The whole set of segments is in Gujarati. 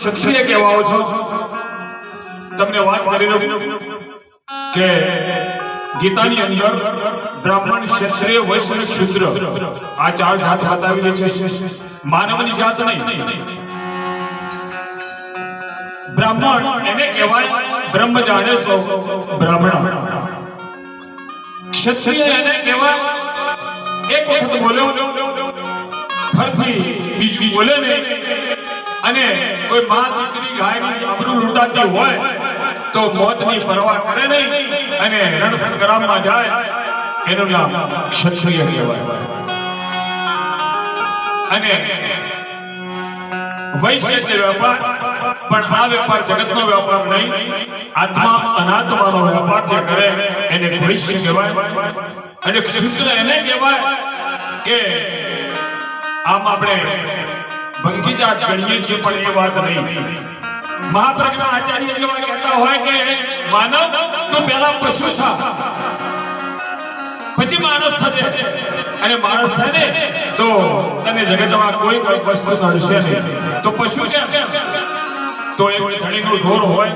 ક્ષત્રિય કહેવાઓ છો તમને વાત કરી દઉં કે ગીતાની અંદર બ્રાહ્મણ ક્ષત્રિય વૈશ્ય અને શૂદ્ર આ ચાર જાત બતાવેલી છે માનવની જાત નહીં બ્રાહ્મણ એને કહેવાય બ્રહ્મ જાણે સો બ્રાહ્મણ ક્ષત્રિય એને કહેવાય એક વખત બોલ્યો ફરથી બીજું બોલે નહીં અને કોઈ માં દીકરી ગાયની આબરૂ લૂંટાતી હોય તો મોતની પરવા કરે નહીં અને રણ સંગ્રામમાં જાય એનું નામ ક્ષત્રિય કહેવાય અને વૈશ્ય છે વેપાર પણ આ વેપાર જગતનો વેપાર નહીં આત્મા અનાત્માનો વેપાર જે કરે એને વૈશ્ય કહેવાય અને શૂદ્ર એને કહેવાય કે આમ આપણે બંકીજાત ગણીએ છીએ પણ એ વાત નહીં મહાપ્રજ્ઞા આચાર્ય જેવા કહેતા હોય કે માનવ તું પહેલા પશુ થા પછી માણસ થશે અને માણસ થાય ને તો તને જગતમાં કોઈ વસ્તુ નડશે નહીં તો પશુ કેમ તો એક ધણીનું ઢોર હોય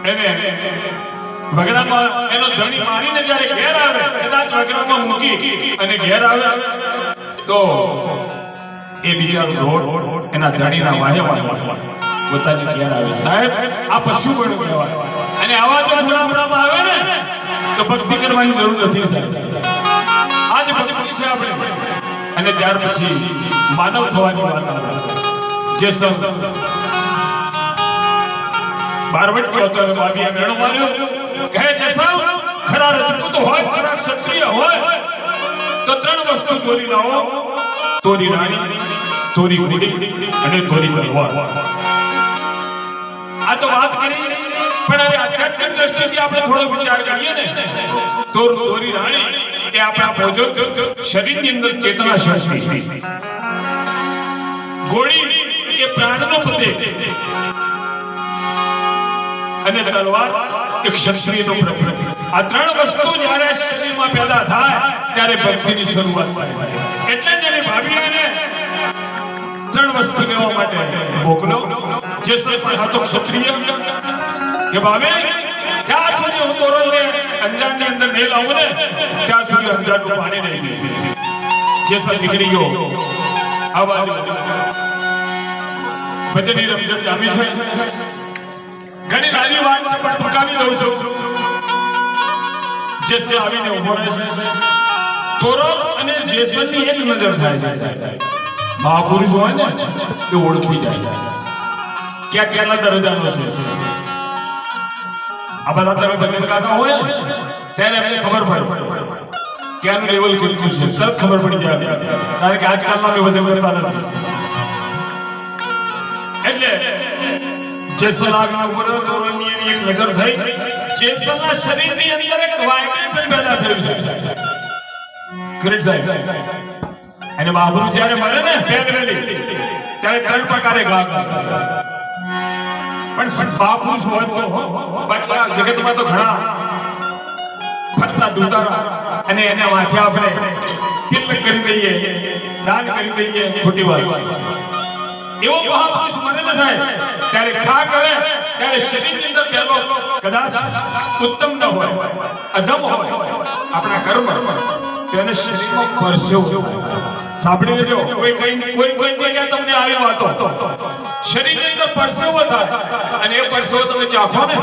એને વગડામાં એનો ધણી મારીને જ્યારે ઘેર આવે કદાચ વગડામાં મૂકી અને ઘેર આવે તો એ બિચારો ઢોર એના ધણીના વાહે પોતાની ઘેર આવે સાહેબ આ પશુ પણ કહેવાય અને આવા જો ગુલામડામાં આવે ને તો ભક્તિ કરવાની જરૂર નથી સાહેબ આજ ભક્તિ છે આપણે અને ત્યાર પછી માનવ થવાની વાત આવે જે સર બારવટી હતો અને બાબીએ મેણો માર્યો કહે છે સૌ ખરા રજપૂત હોય ખરા ક્ષત્રિય હોય તો ત્રણ વસ્તુ ચોરી લાવો તોરી રાણી તોરી ઘોડી અને તોરી તલવાર આ તો વાત કરી પણ હવે આધ્યાત્મિક દ્રષ્ટિથી આપણે થોડો વિચાર કરીએ ને તો તોરી રાણી એ આપણા ભોજો શરીરની અંદર ચેતના શક્તિ ઘોડી એ પ્રાણનો પ્રતીક અને તલવાર એક ક્ષત્રિયનો પ્રતીક આ ત્રણ વસ્તુ જ્યારે શરીરમાં પેદા થાય ત્યારે ભક્તિની શરૂઆત થાય એટલે જ એની ભાભીને ત્રણ વસ્તુ લેવા માટે મોકલો જે પણ હતો ક્ષત્રિય કે ભાભી જ્યાં સુધી હું તોરણને અંજારની અંદર નહીં લાવું ને ત્યાં સુધી અંજારનું પાણી નહીં જે નીકળી ગયો આ બાજુ ભજનની રમઝટ જામી છે ઘણી નાની વાત છે પણ ટૂંકાવી દઉં છું જેસલ આવીને ઉભો રહે છે તોરણ અને જેસલની એક નજર થાય છે મહાપુરુષ હોય ને એ ઓળખી જાય ક્યાં કેટલા દરજાનો છે આ બધા તમે ભજન ગાતા હોય ને ત્યારે એમને ખબર પડે ક્યાંનું લેવલ કેટલું છે તરત ખબર પડી જાય કારણ કે આજકાલમાં અમે ભજન કરતા નથી એટલે જેસલ આગળ ઉભો રહ્યો તોરણની એક નજર થઈ જેસલના શરીરની અંદર એક વાઇબ્રેશન પેદા થયું છે ગ્રેટ સાહેબ અને બાબુ જ્યારે મરે ને પહેલવેલી ત્યારે ત્રણ પ્રકારે ગા પણ બાપુરુષ હોય તો બાકી જગતમાં તો ઘણા ફરતા દૂતારા અને એને માથે આપણે તિલક કરી દઈએ દાન કરી દઈએ ખોટી વાત એવો મહાપુરુષ મરે ને સાહેબ ત્યારે ખા કરે ત્યારે શરીરની અંદર પહેલો કદાચ ઉત્તમ ન હોય અધમ હોય આપણા કર્મ તેને શરીરમાં પરસેવો સાંભળી લેજો કોઈ ક્યાં તમને આવી વાતો શરીરની અંદર પરસેવો થાય અને એ પરસેવો તમે ચાખો ને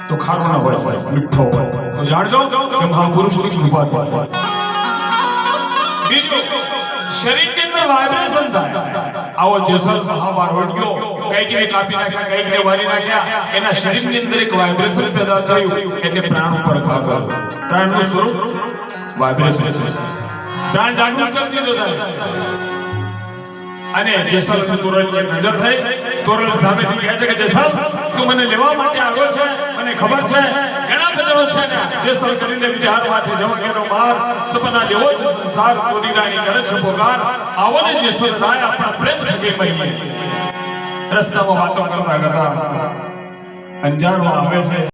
તો ખારો ન હોય મીઠો હોય તો જાણજો કે મહાપુરુષની કૃપા થાય બીજું શરીરની અંદર વાઇબ્રેશન થાય આવો જેસલ મહાબારવટીઓ કઈકને કાપી નાખ્યા કઈકને વારી નાખ્યા એના શરીરની અંદર એક વાઇબ્રેશન પેદા થયું એટલે પ્રાણ ઉપર ભાગ પ્રાણનું સ્વરૂપ વાઇબ્રેશન છે પ્રાણ જાગૃત કરી દીધો થાય અને જેસલ તોરણની નજર થઈ તોરણ સામેથી કહે છે કે જેસલ તું મને લેવા માટે આવ્યો છે મને ખબર છે ઘણા બધાઓ છે ને જેસલ કરીને વિચાર માથે જવાકેનો માર સપના જેવો છે સંસાર તોરી રાણી કરે છે પોકાર આવો ને જેસલ થાય આપણા પ્રેમ થકે મહીએ રસ્તામાં વાતો કરતા કરતા અંજારમાં આવે છે